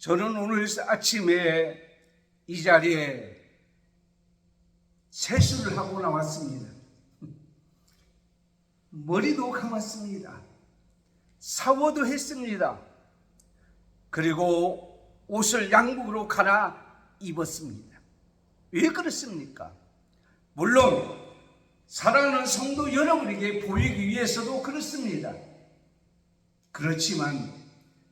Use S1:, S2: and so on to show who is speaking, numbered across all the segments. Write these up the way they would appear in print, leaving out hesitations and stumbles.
S1: 저는 오늘 아침에 이 자리에 세수를 하고 나왔습니다. 머리도 감았습니다. 샤워도 했습니다. 그리고 옷을 양복으로 갈아 입었습니다. 왜 그렇습니까? 물론 사랑하는 성도 여러분에게 보이기 위해서도 그렇습니다. 그렇지만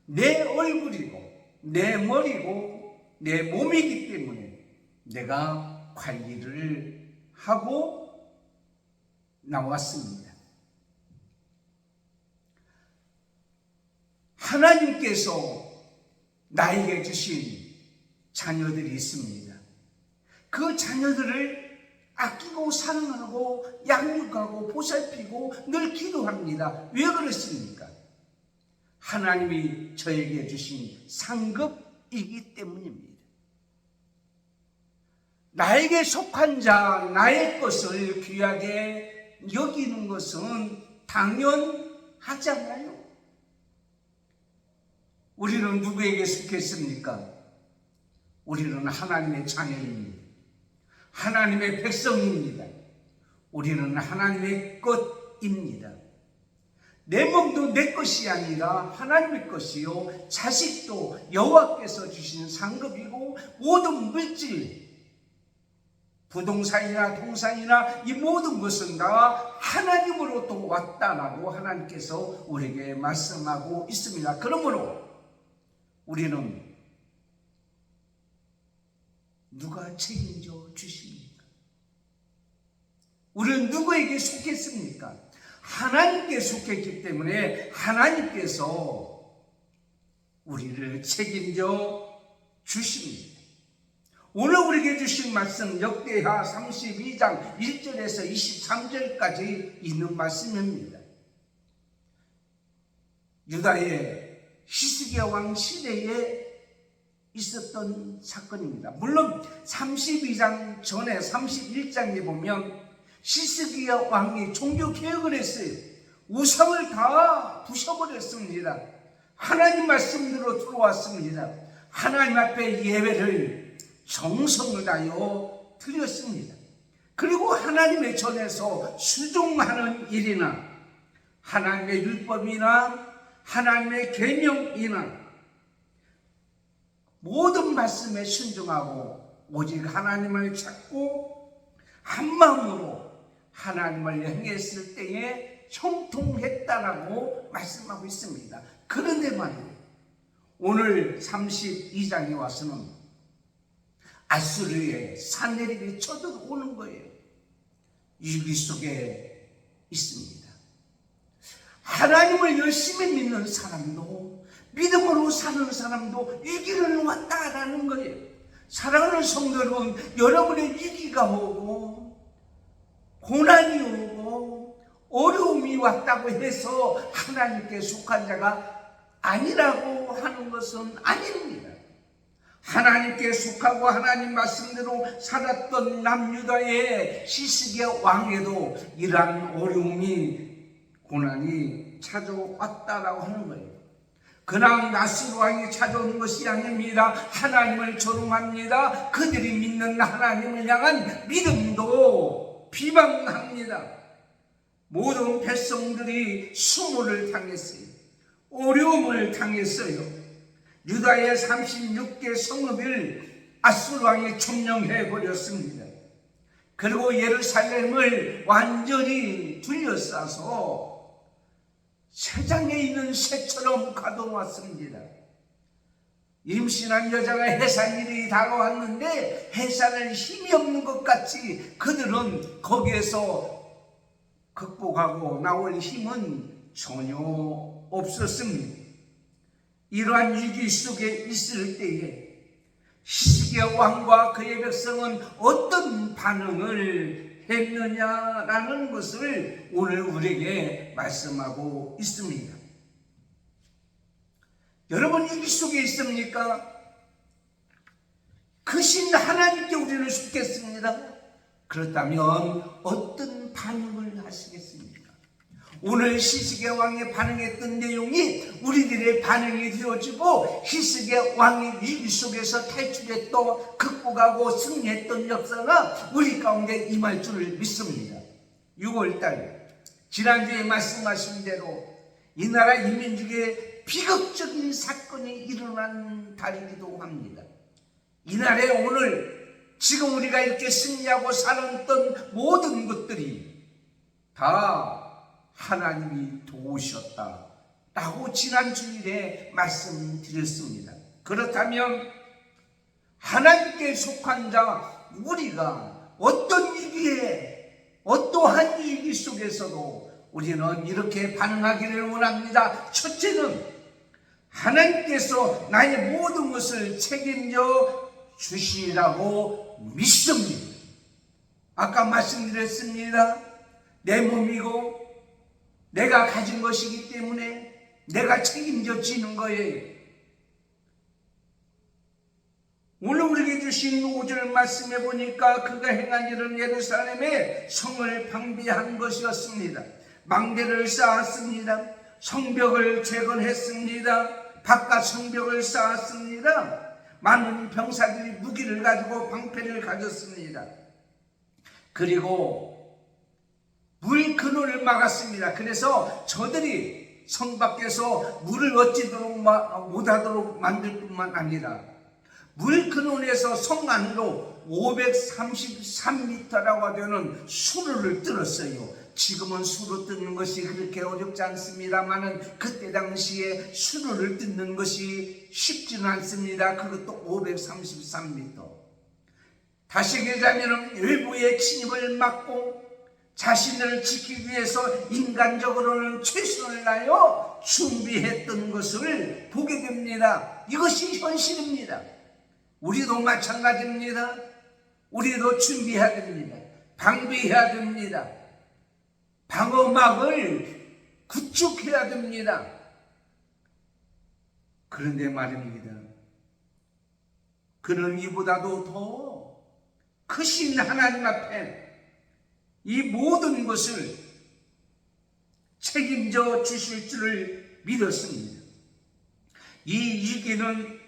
S1: 내 얼굴이고 내 머리고 내 몸이기 때문에 내가 관리를 하고 나왔습니다. 하나님께서 나에게 주신 자녀들이 있습니다. 그 자녀들을 아끼고 사랑하고 양육하고 보살피고 늘 기도합니다. 왜 그렇습니까? 하나님이 저에게 주신 상급이기 때문입니다. 나에게 속한 자, 나의 것을 귀하게 여기는 것은 당연하잖아요. 우리는 누구에게 속했습니까? 우리는 하나님의 자녀입니다. 하나님의 백성입니다. 우리는 하나님의 것입니다. 내 몸도 내 것이 아니라 하나님의 것이요, 자식도 여호와께서 주신 상급이고, 모든 물질, 부동산이나 동산이나 이 모든 것은 다 하나님으로부터 왔다라고 하나님께서 우리에게 말씀하고 있습니다. 그러므로 우리는 누가 책임져 주십니까? 우리는 누구에게 속했습니까? 하나님께 속했기 때문에 하나님께서 우리를 책임져 주십니다. 오늘 우리에게 주신 말씀 역대하 32장 1절에서 23절까지 있는 말씀입니다. 유다의 히스기야 왕 시대에 있었던 사건입니다. 물론 32장 전에 31장에 보면 히스기야 왕이 종교 개혁을 했어요. 우상을 다 부셔버렸습니다. 하나님 말씀대로 들어왔습니다. 하나님 앞에 예배를 정성을 다하여 드렸습니다. 그리고 하나님의 전에서 수종하는 일이나 하나님의 율법이나 하나님의 계명이나 모든 말씀에 순종하고 오직 하나님을 찾고 한 마음으로 하나님을 행했을 때에 형통했다라고 말씀하고 있습니다. 그런데 말이에요, 오늘 32장에 와서는 아수르의 산헤립이 쳐들어오는 거예요. 위기 속에 있습니다. 하나님을 열심히 믿는 사람도, 믿음으로 사는 사람도 위기는 왔다라는 거예요. 사랑하는 성도 여러분, 여러분의 위기가 오고 고난이 오고 어려움이 왔다고 해서 하나님께 속한 자가 아니라고 하는 것은 아닙니다. 하나님께 속하고 하나님 말씀대로 살았던 남유다의 히스기야 왕에도 이러한 어려움이, 고난이 찾아왔다라고 하는 거예요. 그냥 아수르 왕이 찾아오는 것이 아닙니다. 하나님을 조롱합니다. 그들이 믿는 하나님을 향한 믿음도 비방합니다. 모든 백성들이 수모를 당했어요. 어려움을 당했어요. 유다의 36개 성읍을 아수르 왕이 점령해 버렸습니다. 그리고 예루살렘을 완전히 둘러싸서 세상에 있는 새처럼 가둬놨습니다. 임신한 여자가 해산일이 다가왔는데 해산할 힘이 없는 것 같이 그들은 거기에서 극복하고 나올 힘은 전혀 없었습니다. 이러한 위기 속에 있을 때에 히스기야 왕과 그의 백성은 어떤 반응을 했느냐라는 것을 오늘 우리에게 말씀하고 있습니다. 여러분, 위기 속에 있습니까? 그 신 하나님께 우리를 속겠습니다. 그렇다면 어떤 반응을 하시겠습니까? 오늘 히스기야 왕이 반응했던 내용이 우리들의 반응이 되어지고 히스기야 왕이 위기 속에서 탈출했던 극복하고 승리했던 역사가 우리 가운데 임할 줄을 믿습니다. 6월달 지난주에 말씀하신 대로 이 나라 인민중에 비극적인 사건이 일어난 달이기도 합니다. 이날에 오늘 지금 우리가 이렇게 승리하고 살았던 모든 것들이 다 하나님이 도우셨다라고 지난 주일에 말씀드렸습니다. 그렇다면 하나님께 속한 자 우리가 어떤 위기에 어떠한 위기 속에서도 우리는 이렇게 반응하기를 원합니다. 첫째는 하나님께서 나의 모든 것을 책임져 주시라고 믿습니다. 아까 말씀드렸습니다. 내 몸이고 내가 가진 것이기 때문에 내가 책임져 지는 거예요. 오늘 우리에게 주신 5절 말씀해 보니까 그가 행한 일은 예루살렘의 성을 방비한 것이었습니다. 망대를 쌓았습니다. 성벽을 재건했습니다. 바깥 성벽을 쌓았습니다. 많은 병사들이 무기를 가지고 방패를 가졌습니다. 그리고 물 근원을 막았습니다. 그래서 저들이 성 밖에서 물을 어찌도록 못하도록 만들 뿐만 아니라 물 근원에서 성 안으로 533m라고 되는 수로를 뚫었어요. 지금은 수로 뚫는 것이 그렇게 어렵지 않습니다만은 그때 당시에 수로를 뚫는 것이 쉽지는 않습니다. 그것도 533m. 다시 얘기하자면 외부의 침입을 막고 자신을 지키기 위해서 인간적으로는 최선을 다하여 준비했던 것을 보게 됩니다. 이것이 현실입니다. 우리도 마찬가지입니다. 우리도 준비해야 됩니다. 방비해야 됩니다. 방어막을 구축해야 됩니다. 그런데 말입니다. 그는 이보다도 더 크신 하나님 앞에 이 모든 것을 책임져 주실 줄을 믿었습니다. 이 위기는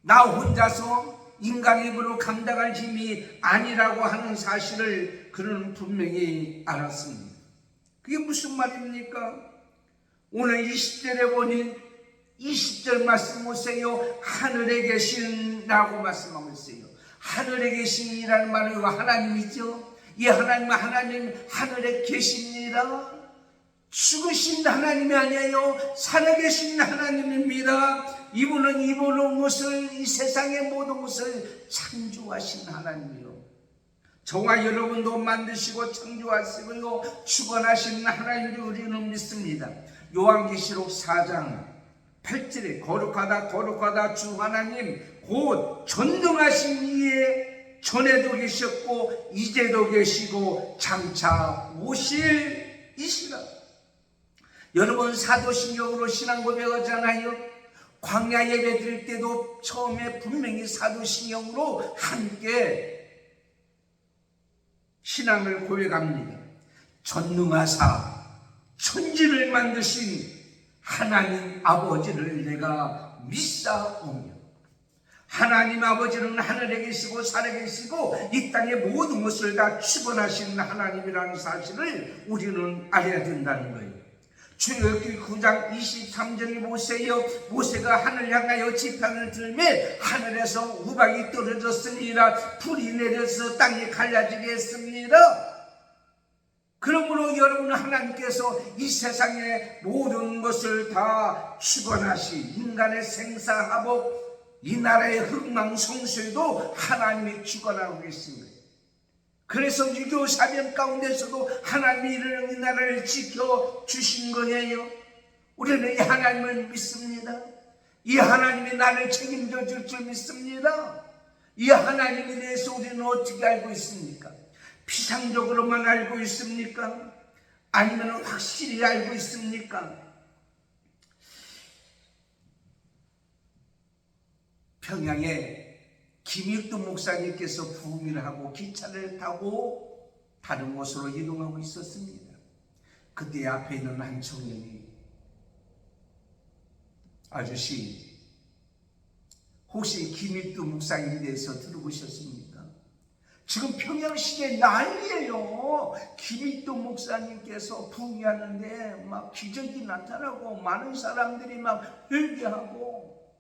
S1: 나 혼자서 인간의 힘으로 감당할 힘이 아니라고 하는 사실을 그는 분명히 알았습니다. 그게 무슨 말입니까? 오늘 20절에 보니 20절 말씀 보세요. 하늘에 계신라고 말씀하고 있어요. 하늘에 계신이라는 말은 하나님이죠. 이 하나님은 하나님 하늘에 계십니다. 죽으신 하나님이 아니에요. 살아계신 하나님입니다. 이분은 이 모든 것을, 이 세상의 모든 것을 창조하신 하나님이요. 저와 여러분도 만드시고 창조하시고 주관하시는 하나님을 우리는 믿습니다. 요한계시록 4장 8절에 거룩하다 거룩하다 주 하나님 곧 전능하신 이에 전에도 계셨고 이제도 계시고 장차 오실 이시라. 여러분 사도신경으로 신앙 고백하잖아요. 광야 예배 드릴 때도 처음에 분명히 사도신경으로 함께 신앙을 고백합니다. 전능하사 천지를 만드신 하나님 아버지를 내가 믿사오며, 하나님 아버지는 하늘에 계시고 살아계시고 이 땅의 모든 것을 다 주관하시는 하나님이라는 사실을 우리는 알아야 된다는 거예요. 출애굽기 9장 23절을 보세요. 모세가 하늘 향하여 지팡이를 들매 하늘에서 우박이 떨어졌습니다. 불이 내려서 땅이 갈라지게 했습니다. 그러므로 여러분, 하나님께서 이 세상의 모든 것을 다 주관하시, 인간의 생사화복, 이 나라의 흥망성쇠도 하나님이 주관하고 계십니다. 그래서 유교 사변 가운데서도 하나님이 이 나라를 지켜주신 거예요. 우리는 이 하나님을 믿습니다. 이 하나님이 나를 책임져 줄 줄 믿습니다. 이 하나님에 대해서 우리는 어떻게 알고 있습니까? 피상적으로만 알고 있습니까? 아니면 확실히 알고 있습니까? 평양에 김익두 목사님께서 부흥을 하고 기차를 타고 다른 곳으로 이동하고 있었습니다. 그때 앞에 있는 한 청년이, 아저씨, 혹시 김익두 목사님에 대해서 들어보셨습니까? 지금 평양시내 난리예요. 김익두 목사님께서 부흥하는데 막 기적이 나타나고 많은 사람들이 막 회개하고.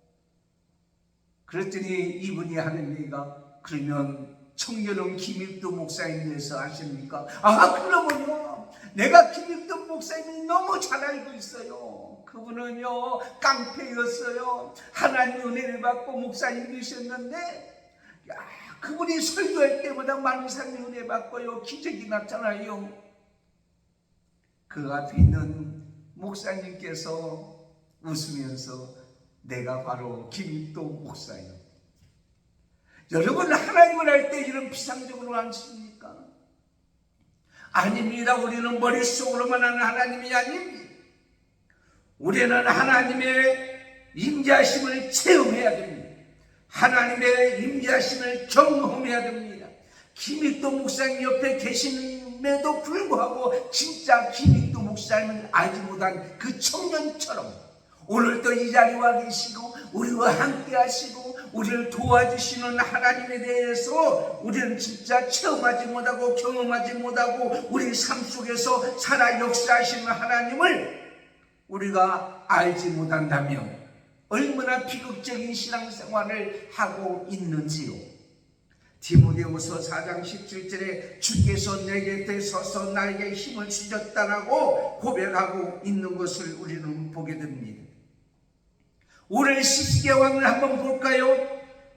S1: 그랬더니 이분이 하는 얘기가, 그러면 청년은 김익두 목사님에 대해서 아십니까? 그러면요, 내가 김익두 목사님이 너무 잘 알고 있어요. 그분은요 깡패였어요. 하나님 은혜를 받고 목사님 되셨는데, 그분이 설교할 때마다 많은 사람이 은혜 받고요, 기적이 나타나요. 그 앞에 있는 목사님께서 웃으면서, 내가 바로 김익도 목사예요. 여러분, 하나님을 할 때 이런 비상적으로 않습니까? 아닙니다. 우리는 머릿속으로만 하는 하나님이 아닙니다. 우리는 하나님의 임재하심을 체험해야 됩니다. 하나님의 임재하심을 경험해야 됩니다. 김익도 목사님 옆에 계심에도 불구하고 진짜 김익도 목사님을 알지 못한 그 청년처럼 오늘도 이 자리에 와 계시고 우리와 함께 하시고 우리를 도와주시는 하나님에 대해서 우리는 진짜 체험하지 못하고 경험하지 못하고 우리 삶 속에서 살아 역사하시는 하나님을 우리가 알지 못한다면 얼마나 비극적인 신앙생활을 하고 있는지요. 디모데후서 4장 17절에 주께서 내게 대서서 나에게 힘을 주셨다라고 고백하고 있는 것을 우리는 보게 됩니다. 오늘 시스기야 왕을 한번 볼까요?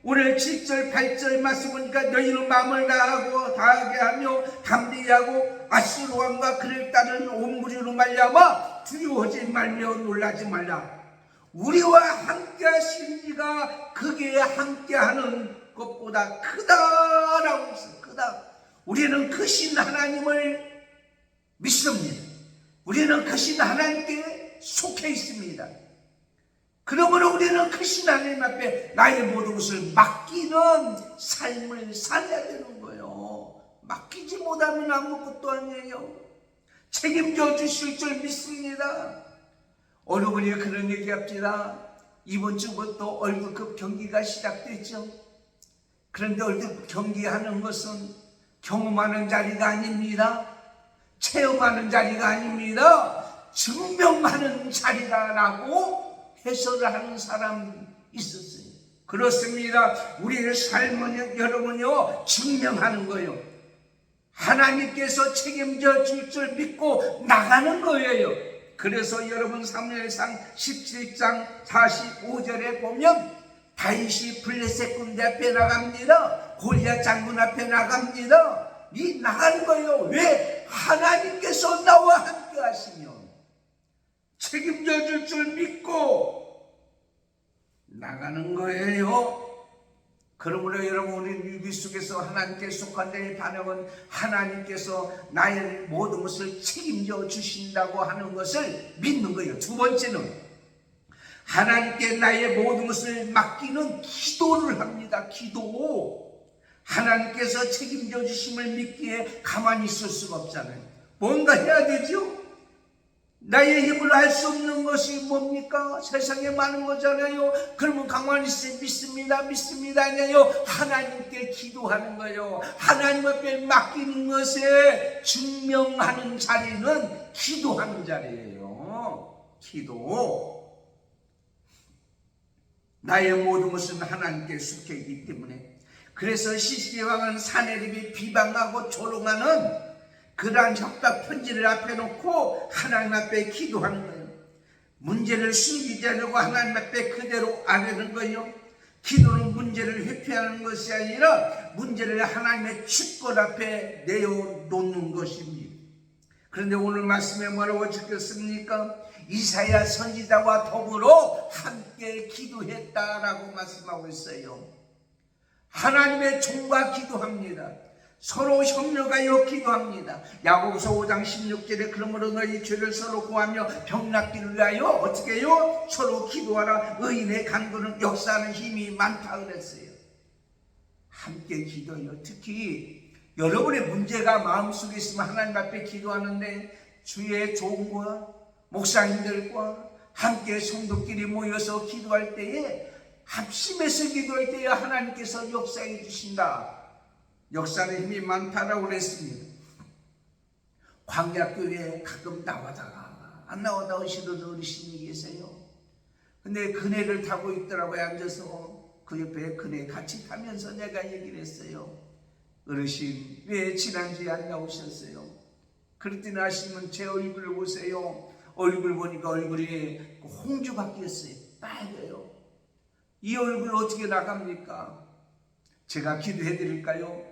S1: 오늘 7절 8절 말씀 보니까 너희는 마음을 다하게 하며 담대하고 아수르 왕과 그를 따르는 온 무리로 말미암아 두려워하지 말며 놀라지 말라. 우리와 함께 하신 이가 거기에 함께 하는 것보다 크다라고 했어요. 크다. 우리는 크신 하나님을 믿습니다. 우리는 크신 하나님께 속해 있습니다. 그러므로 우리는 크신 하나님 앞에 나의 모든 것을 맡기는 삶을 살아야 되는 거예요. 맡기지 못하면 아무것도 아니에요. 책임져 주실 줄 믿습니다. 어느 분이 그런 얘기합니다. 이번 주부터 월드컵 경기가 시작됐죠. 그런데 월드컵 경기하는 것은 경험하는 자리가 아닙니다. 체험하는 자리가 아닙니다. 증명하는 자리다라고 해설을 하는 사람이 있었어요. 그렇습니다. 우리의 삶은 여러분요 증명하는 거예요. 하나님께서 책임져 줄 줄 믿고 나가는 거예요. 그래서 여러분 사무엘상 17장 45절에 보면 다윗이 블레셋 군대 앞에 나갑니다. 골리앗 장군 앞에 나갑니다. 이 나가는 거예요. 왜? 하나님께서 나와 함께 하시면 책임져 줄 줄 믿고 나가는 거예요. 그러므로 여러분, 우리 위기 속에서 하나님께 속한 자의 반응은 하나님께서 나의 모든 것을 책임져 주신다고 하는 것을 믿는 거예요. 두 번째는 하나님께 나의 모든 것을 맡기는 기도를 합니다. 기도. 하나님께서 책임져 주심을 믿기에 가만히 있을 수가 없잖아요. 뭔가 해야 되죠? 나의 힘으로 할 수 없는 것이 뭡니까? 세상에 많은 거잖아요. 그러면 가만히 있어 믿습니다 아니에요. 하나님께 기도하는 거예요. 하나님 앞에 맡기는 것에 증명하는 자리는 기도하는 자리예요. 기도. 나의 모든 것은 하나님께 속해 있기 때문에, 그래서 시스기야 왕은 사내립이 비방하고 조롱하는 그러한 협박 편지를 앞에 놓고 하나님 앞에 기도하는 거예요. 문제를 숨기지 않으려고 하나님 앞에 그대로 아뢰는 거예요. 기도는 문제를 회피하는 것이 아니라 문제를 하나님의 주권 앞에 내어놓는 것입니다. 그런데 오늘 말씀에 뭐라고 적혔습니까? 이사야 선지자와 더불어 함께 기도했다라고 말씀하고 있어요. 하나님의 종과 기도합니다. 서로 협력하여 기도합니다. 야고보서 5장 16절에 그러므로 너희 죄를 서로 구하며 병 낫기를 위하여 어떻게 해요? 서로 기도하라. 의인의 간구는 역사하는 힘이 많다 그랬어요. 함께 기도해요. 특히 여러분의 문제가 마음속에 있으면 하나님 앞에 기도하는데 주의 종과 목사님들과 함께 성도끼리 모여서 기도할 때에, 합심해서 기도할 때에 하나님께서 역사해 주신다. 역사는 힘이 많다라고 그랬습니다. 광야교회에 가끔 나와다가 안 나오다 오시는 어르신이 계세요. 근데 그네를 타고 있더라고요. 앉아서 그 옆에 그네 같이 타면서 내가 얘기를 했어요. 어르신, 왜 지난주에 안 나오셨어요? 그랬더니 하시면 제 얼굴을 보세요. 얼굴 보니까 얼굴에 홍주 바뀌었어요. 빨개요. 이 얼굴 어떻게 나갑니까? 제가 기도해 드릴까요?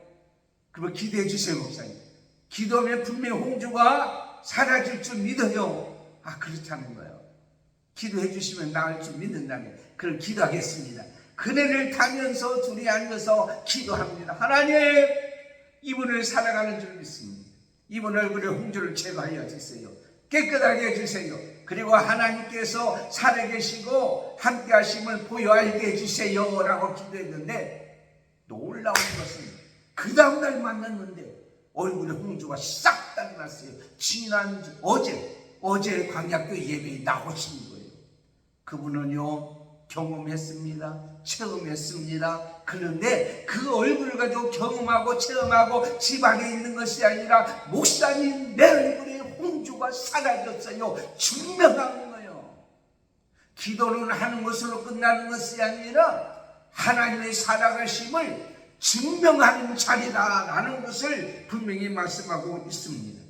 S1: 그럼 기도해 주세요, 목사님. 기도하면 분명히 홍주가 사라질 줄 믿어요. 아, 그렇다는 거예요. 기도해 주시면 나을 줄 믿는다면 그럼 기도하겠습니다. 그네를 타면서 둘이 앉아서 기도합니다. 하나님, 이분을 사랑하는 줄 믿습니다. 이분 얼굴에 홍주를 제거하여 주세요. 깨끗하게 해주세요. 그리고 하나님께서 살아계시고 함께 하심을 보여 알게 해주세요 라고 기도했는데, 놀라운 것은 그 다음날 만났는데 얼굴에 홍주가 싹 달아났어요. 지난주 어제 광야교 예배에 나오신 거예요. 그분은요, 경험했습니다. 체험했습니다. 그런데 그 얼굴을 가지고 경험하고 체험하고 집 안에 있는 것이 아니라, 목사님, 내 얼굴에 홍주가 사라졌어요. 증명한 거예요. 기도는 하는 것으로 끝나는 것이 아니라 하나님의 살아가심을 증명하는 자리다라는 것을 분명히 말씀하고 있습니다.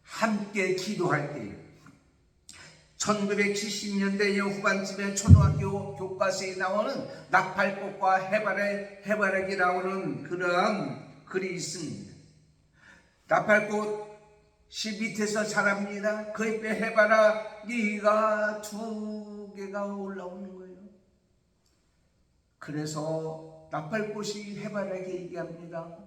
S1: 함께 기도할 때에 1970년대 후반쯤에 초등학교 교과서에 나오는 나팔꽃과 해바라기 나오는 그런 글이 있습니다. 나팔꽃이 밑에서 자랍니다. 그 옆에 해바라기가 2개가 올라오는 거예요. 그래서 나팔꽃이 해바라기에 얘기합니다.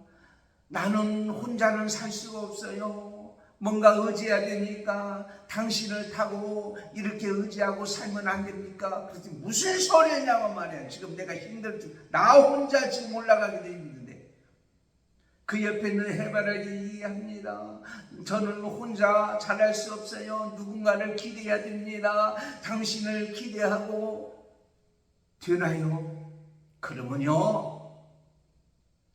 S1: 나는 혼자는 살 수가 없어요. 뭔가 의지해야 되니까 당신을 타고 이렇게 의지하고 살면 안 됩니까? 그래서 무슨 소리냐고 말이야. 지금 내가 힘들지. 나 혼자 지금 올라가기도 힘든데. 그 옆에 있는 해바라기 얘기합니다. 저는 혼자 잘할 수 없어요. 누군가를 기대해야 됩니다. 당신을 기대하고 되나요? 그러면요,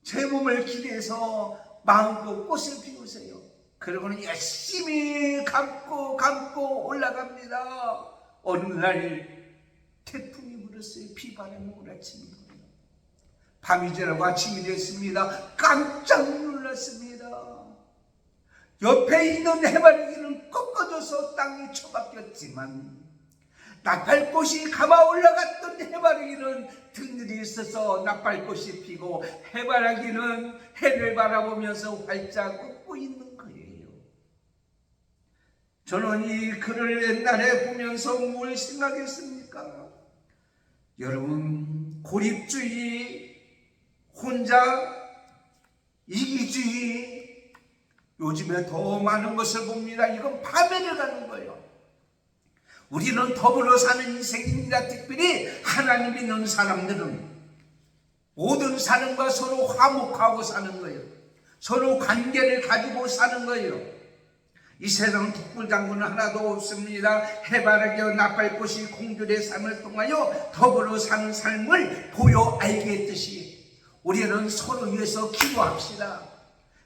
S1: 제 몸을 기대해서 마음껏 꽃을 피우세요. 그러고는 열심히 감고 올라갑니다. 어느 날 태풍이 불었어요. 비바람이 몰아치는 거예요. 밤이 지나고 아침이 됐습니다. 깜짝 놀랐습니다. 옆에 있는 해바라기는 꺾어져서 땅에 처박혔지만, 나팔꽃이 감아 올라갔던 해바라기는 등들이 있어서 나팔꽃이 피고, 해바라기는 해를 바라보면서 활짝 웃고 있는 거예요. 저는 이 글을 옛날에 보면서 뭘 생각했습니까? 여러분, 고립주의, 혼자 이기주의, 요즘에 더 많은 것을 봅니다. 이건 파멸을 가는 거예요. 우리는 더불어 사는 인생입니다. 특별히 하나님 믿는 사람들은 모든 사람과 서로 화목하고 사는 거예요. 서로 관계를 가지고 사는 거예요. 이 세상 독불장군은 하나도 없습니다. 해바라기와 나팔꽃이 공들의 삶을 통하여 더불어 사는 삶을 보여 알게 했듯이 우리는 서로 위해서 기도합시다.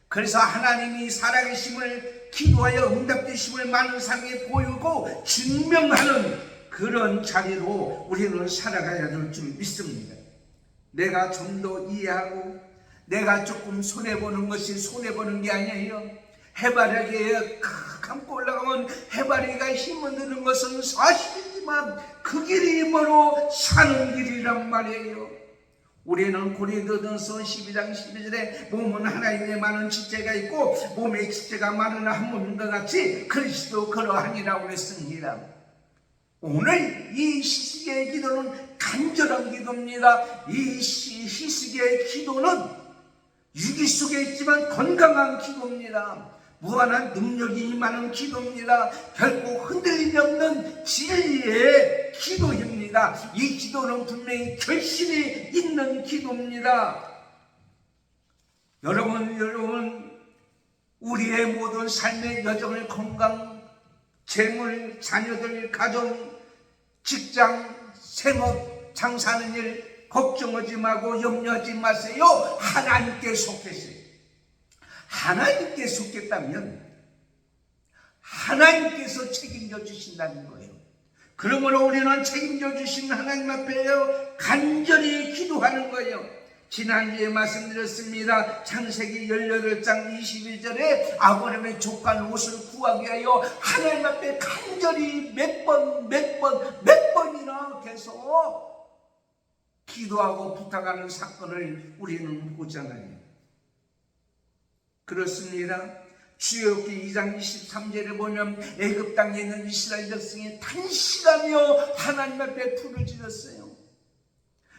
S1: 그래서 하나님이 살아계심을 기도하여 응답되심을 많은 사람에게 보이고 증명하는 그런 자리로 우리는 살아가야 될 줄 믿습니다. 내가 좀 더 이해하고 내가 조금 손해보는 것이 손해보는 게 아니에요. 해바라기에 감고 올라가면 해바라기가 힘을 드는 것은 사실이지만 그 길이 멀어 사는 길이란 말이에요. 우리는 고린도전서 12장 12절에 몸은 하나님의 많은 지체가 있고 몸의 지체가 많으나 한 몸인것 같이 그리스도 그러하니라고 했습니다. 오늘 이 희식의 기도는 간절한 기도입니다. 이 희식의 기도는 유기 속에 있지만 건강한 기도입니다. 무한한 능력이 임하는 기도입니다. 결코 흔들림이 없는 진리의 기도입니다. 이 기도는 분명히 결실이 있는 기도입니다. 여러분, 우리의 모든 삶의 여정을 재물, 자녀들, 가정, 직장, 생업, 장사하는 일 걱정하지 말고 염려하지 마세요. 하나님께 속했어요. 하나님께 속했다면 하나님께서 책임져 주신다는 거예요. 그러므로 우리는 책임져 주신 하나님 앞에 간절히 기도하는 거예요. 지난주에 말씀드렸습니다. 창세기 18장 22절에 아브라함의 조카 롯을 구하기 위하여 하나님 앞에 간절히 몇 번이나 계속 기도하고 부탁하는 사건을 우리는 보잖아요. 그렇습니다. 출애굽기 2장 23절에 보면 애굽 땅에 있는 이스라엘 백성이 탄식하며 하나님 앞에 부르짖었어요.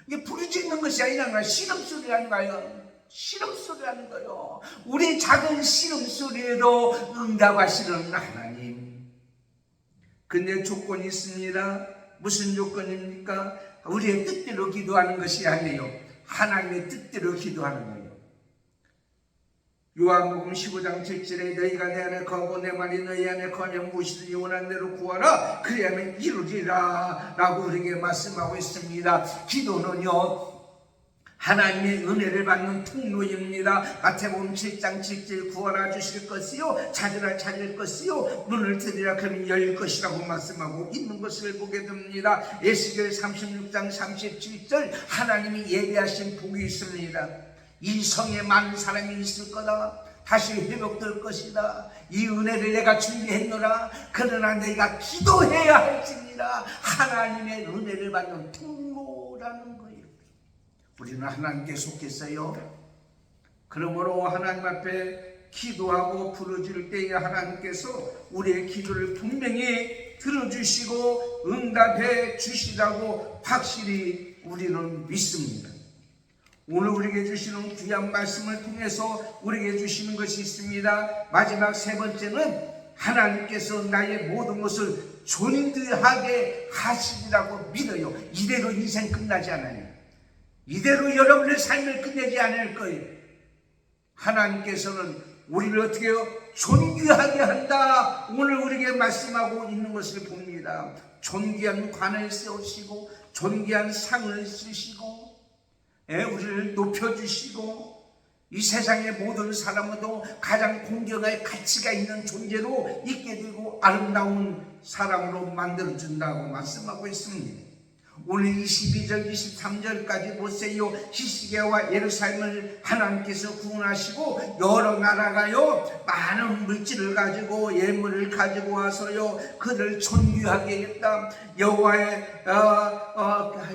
S1: 이게 부르짖는 것이 아니라 신음소리 하는 거예요. 신음소리 하는 거예요. 우리 작은 신음소리에도 응답하시는 하나님. 근데 조건이 있습니다. 무슨 조건입니까? 우리의 뜻대로 기도하는 것이 아니에요. 하나님의 뜻대로 기도하는 거예요. 요한복음 15장 7절에 너희가 내 안에 거하고 내 말이 너희 안에 거하면 무엇이든지 원하는 대로 구하라 그리하면 이루리라 라고 우리에게 말씀하고 있습니다. 기도는요 하나님의 은혜를 받는 통로입니다. 마태복음 7장 7절 구하라 주실 것이요 찾으라 찾을 것이요 문을 두드리라 그러면 열릴 것이라고 말씀하고 있는 것을 보게 됩니다. 에스겔 36장 37절 하나님이 예비하신 복이 있습니다. 이 성에 많은 사람이 있을 거다. 다시 회복될 것이다. 이 은혜를 내가 준비했노라. 그러나 내가 기도해야 할지니라. 하나님의 은혜를 받는 통로라는 거예요. 우리는 하나님께 속했어요. 그러므로 하나님 앞에 기도하고 부르짖을 때에 하나님께서 우리의 기도를 분명히 들어주시고 응답해 주시라고 확실히 우리는 믿습니다. 오늘 우리에게 주시는 귀한 말씀을 통해서 우리에게 주시는 것이 있습니다. 마지막 세 번째는 하나님께서 나의 모든 것을 존귀하게 하시리라고 믿어요. 이대로 인생 끝나지 않아요. 이대로 여러분의 삶을 끝내지 않을 거예요. 하나님께서는 우리를 어떻게 해요? 존귀하게 한다. 오늘 우리에게 말씀하고 있는 것을 봅니다. 존귀한 관을 세우시고 존귀한 상을 쓰시고 우리를 높여주시고 이 세상의 모든 사람도 가장 공경할 가치가 있는 존재로 있게 되고 아름다운 사람으로 만들어준다고 말씀하고 있습니다. 오늘 22절 23절까지 보세요. 히스기야와 예루살렘을 하나님께서 구원하시고 여러 나라가요 많은 물질을 가지고 예물을 가지고 와서요 그를 존귀하게 했다. 여호와의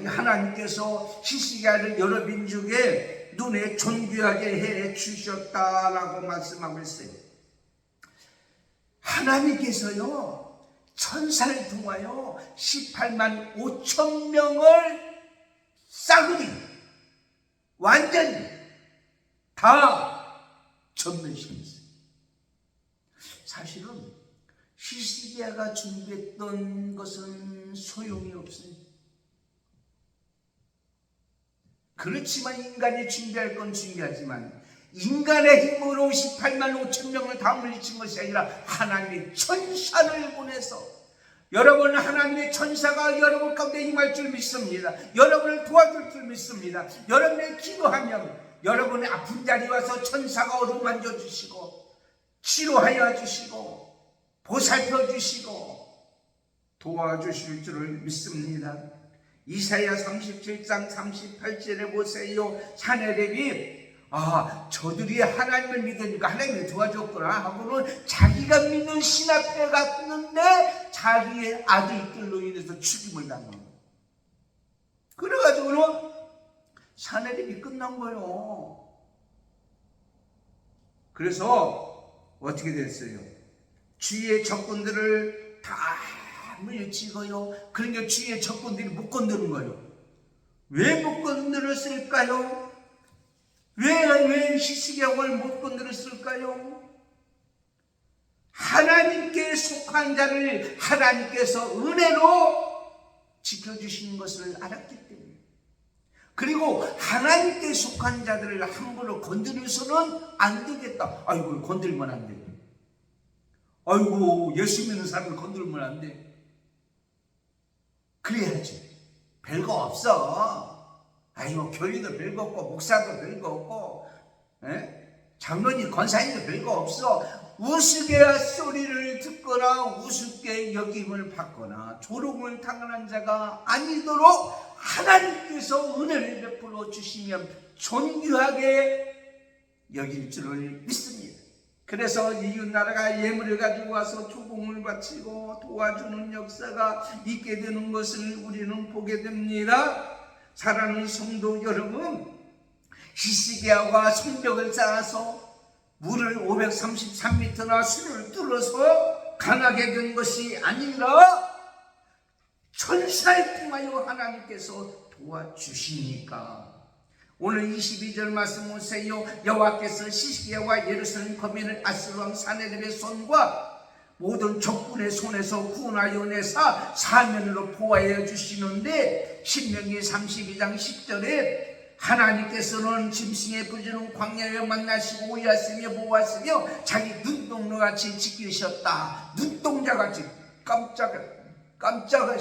S1: 하나님께서 히스기야를 여러 민족의 눈에 존귀하게 해 주셨다라고 말씀하고 있어요. 하나님께서요 천사를 통하여 18만 5천 명을 싸그리 완전히 다 전멸시켰어요. 사실은 히스기야가 준비했던 것은 소용이 없어요. 그렇지만 인간이 준비할 건 준비하지만 인간의 힘으로 18만 5천 명을 다 물리친 것이 아니라 하나님의 천사를 보내서 여러분 하나님의 천사가 여러분 가운데 임할 줄 믿습니다. 여러분을 도와줄 줄 믿습니다. 여러분의 기도하면 여러분의 아픈 자리에 와서 천사가 어루만져 주시고 치료하여 주시고 보살펴 주시고 도와주실 줄을 믿습니다. 이사야 37장 38절에 보세요. 사내립이 저들이 하나님을 믿으니까 하나님이 도와줬구나 하고는 자기가 믿는 신 앞에 갔는데 자기의 아들들로 인해서 죽임을 당한 거예요. 그래가지고는 사내립이 끝난 거예요. 그래서 어떻게 됐어요? 주위의 적군들을 다 물리치고요. 그러니까 주위의 적군들이 못 건드는 거예요. 왜 못 건드렸을까요? 왜 히스기야 왕을 못 건드렸을까요? 하나님께 속한 자를 하나님께서 은혜로 지켜주시는 것을 알았기 때문에, 그리고 하나님께 속한 자들을 함부로 건드려서는 안 되겠다. 아이고 건들면 안 돼요. 아이고, 예수 믿는 사람을 건들면 안 돼. 그래야지. 별거 없어. 아이고, 교회도 별거 없고 목사도 별거 없고 장로님 권사님도 별거 없어. 우스개 소리를 듣거나 우습게 여김을 받거나 조롱을 당하는 자가 아니도록 하나님께서 은혜를 베풀어 주시면 존귀하게 여길 줄을 믿습니다. 그래서 이웃나라가 예물을 가지고 와서 조공을 바치고 도와주는 역사가 있게 되는 것을 우리는 보게 됩니다. 사랑하는 성도 여러분, 히스기야가 성벽을 쌓아서 물을 533m나 수를 뚫어서 강하게 된 것이 아니라 천사를 통하여 하나님께서 도와주시니까. 오늘 22절 말씀 보세요. 여호와께서 히스기야와 예루살렘 거민을 아스루왕 사네립의 손과 모든 적군의 손에서 구원하여 내사 사면으로 보호하여 주시는데, 신명기 32장 10절에 하나님께서는 짐승의 부지런 광야에 만나시고 오하시며 보호하시며 자기 눈동자같이 지키셨다. 눈동자같이 깜짝을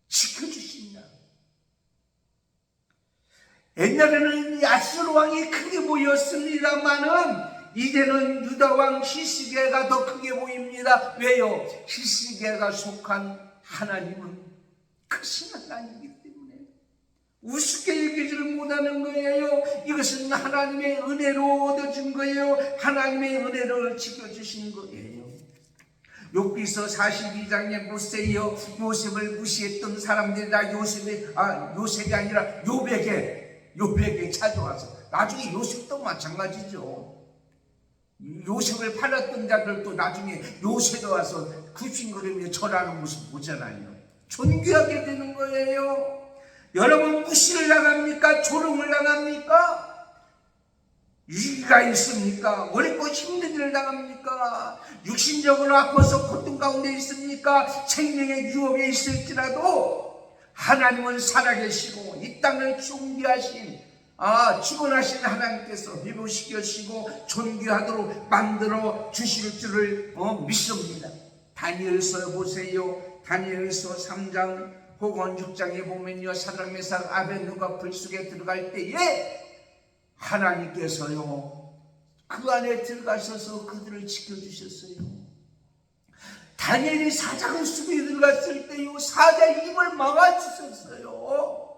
S1: 지켜주신다. 옛날에는 아수르 왕이 크게 보였습니다마는 이제는 유다 왕 히스기야가 더 크게 보입니다. 왜요? 히스기야가 속한 하나님은 크신 하나님이기 때문에 우습게 여기지를 못하는 거예요. 이것은 하나님의 은혜로 얻어진 거예요. 하나님의 은혜를 지켜주신 거예요. 욥기서 42장에 보세요. 요셉을 무시했던 사람들이 다 요셉이 아니라 욥에게 찾아와서, 나중에 요셉도 마찬가지죠. 요셉을 팔았던 자들도 나중에 요셉에 와서 굽신거리며 절하는 모습 보잖아요. 존귀하게 되는 거예요. 여러분, 무시를 당합니까? 조롱을 당합니까? 위기가 있습니까? 어렵고 힘든 일을 당합니까? 육신적으로 아파서 고통 가운데 있습니까? 생명의 유혹에 있을지라도 하나님은 살아계시고 이 땅을 존귀하신 주권하신 하나님께서 회복시켜주시고 존귀하도록 만들어 주실 줄을 믿습니다. 다니엘서 보세요. 다니엘서 3장 혹은 6장에 보면요, 사드락 메삭 아벳느고가 불 속에 들어갈 때에 하나님께서요 그 안에 들어가셔서 그들을 지켜주셨어요. 다니엘이 사자 속에 들어갔을 때요, 사자의 입을 막아주셨어요.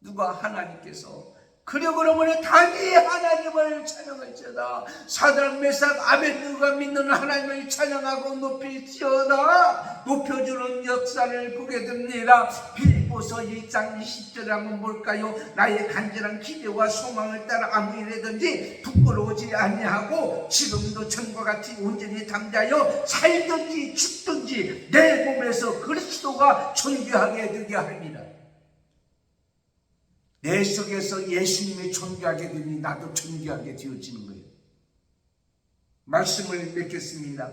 S1: 누가? 하나님께서. 그러므로 다니엘이 하나님을 찬양할지어다. 사드락 메삭 아벳느고가 믿는 하나님을 찬양하고 높일지어다. 높여주는 역사를 보게 됩니다. 빌립보서 1장 20절에 한번 볼까요? 나의 간절한 기대와 소망을 따라 아무 일이든지 부끄러우지 아니하고 지금도 전과 같이 온전히 담대하여 살든지 죽든지 내 몸에서 그리스도가 존귀하게 되게 합니다. 내 속에서 예수님이 존귀하게 되니 나도 존귀하게 되어지는 거예요. 말씀을 맺겠습니다.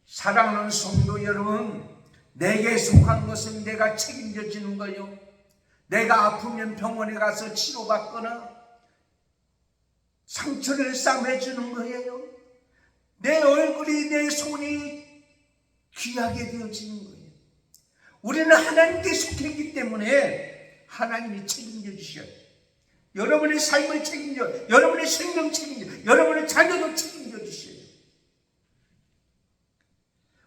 S1: 사랑하는 성도 여러분, 내게 속한 것은 내가 책임져지는 거예요. 내가 아프면 병원에 가서 치료받거나 상처를 싸매주는 거예요. 내 얼굴이, 내 손이 귀하게 되어지는 거예요. 우리는 하나님께 속했기 때문에 하나님이 책임져 주셔요. 여러분의 삶을 책임져, 여러분의 생명 책임져, 여러분의 자녀도 책임져 주셔요.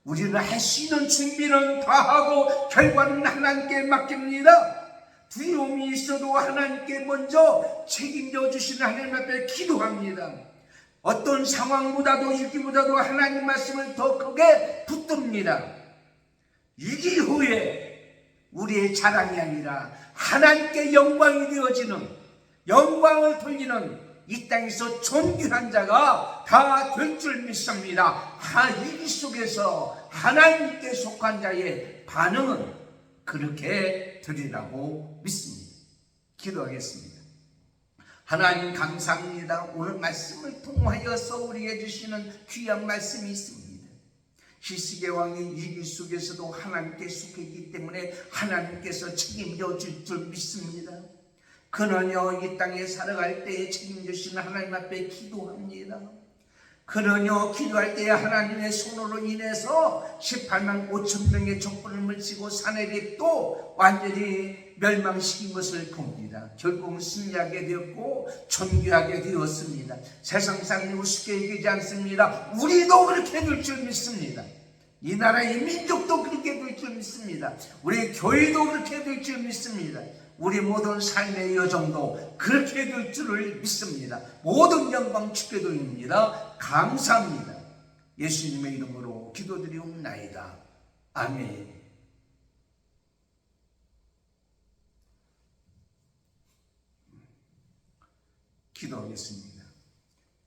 S1: 우리는 할 수 있는 준비는 다 하고 결과는 하나님께 맡깁니다. 두려움이 있어도 하나님께 먼저 책임져 주시는 하나님 앞에 기도합니다. 어떤 상황보다도 위기보다도 하나님 말씀을 더 크게 붙듭니다. 위기 후에 우리의 자랑이 아니라 하나님께 영광이 되어지는, 영광을 돌리는 이 땅에서 존귀한 자가 다 될 줄 믿습니다. 위기 속에서 하나님께 속한 자의 반응은 그렇게 되리라고 믿습니다. 기도하겠습니다. 하나님 감사합니다. 오늘 말씀을 통하여서 우리에게 주시는 귀한 말씀이 있습니다. 히스기야 왕이 위기 속에서도 하나님께 속했기 때문에 하나님께서 책임져 줄 줄 믿습니다. 그는요 이 땅에 살아갈 때에 책임져 주시는 하나님 앞에 기도합니다. 그러뇨 기도할 때 하나님의 손으로 인해서 18만 5천 명의 촛불을 지고 사내립도 완전히 멸망시킨 것을 봅니다. 결국은 승리하게 되었고 존귀하게 되었습니다. 세상 사람이 우습게 얘기하지 않습니다. 우리도 그렇게 될 줄 믿습니다. 이 나라의 민족도 그렇게 될 줄 믿습니다. 우리 교회도 그렇게 될 줄 믿습니다. 우리 모든 삶의 여정도 그렇게 될 줄을 믿습니다. 모든 영광 주께 돌립니다. 감사합니다. 예수님의 이름으로 기도드리옵나이다. 아멘. 기도하겠습니다.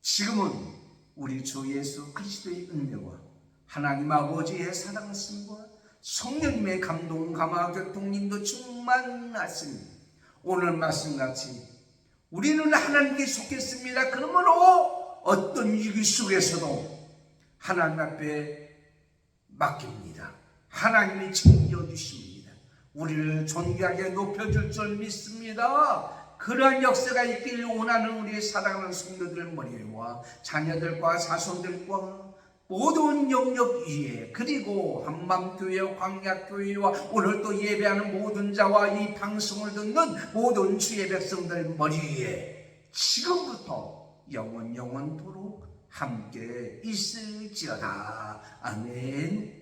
S1: 지금은 우리 주 예수 그리스도의 은혜와 하나님 아버지의 사랑하심과 성령님의 감동, 감화, 교통님도 충만하시니 오늘 말씀같이 우리는 하나님께 속했습니다. 그러므로 어떤 위기 속에서도 하나님 앞에 맡깁니다. 하나님이 챙겨주십니다. 우리를 존귀하게 높여줄 줄 믿습니다. 그러한 역사가 있기를 원하는 우리의 사랑하는 성도들 머리와 자녀들과 자손들과 모든 영역 위에, 그리고 한밤교회와 광야교회와 오늘 또 예배하는 모든 자와 이 방송을 듣는 모든 주의 백성들 머리 위에 지금부터 영원토록 함께 있을지어다. 아멘.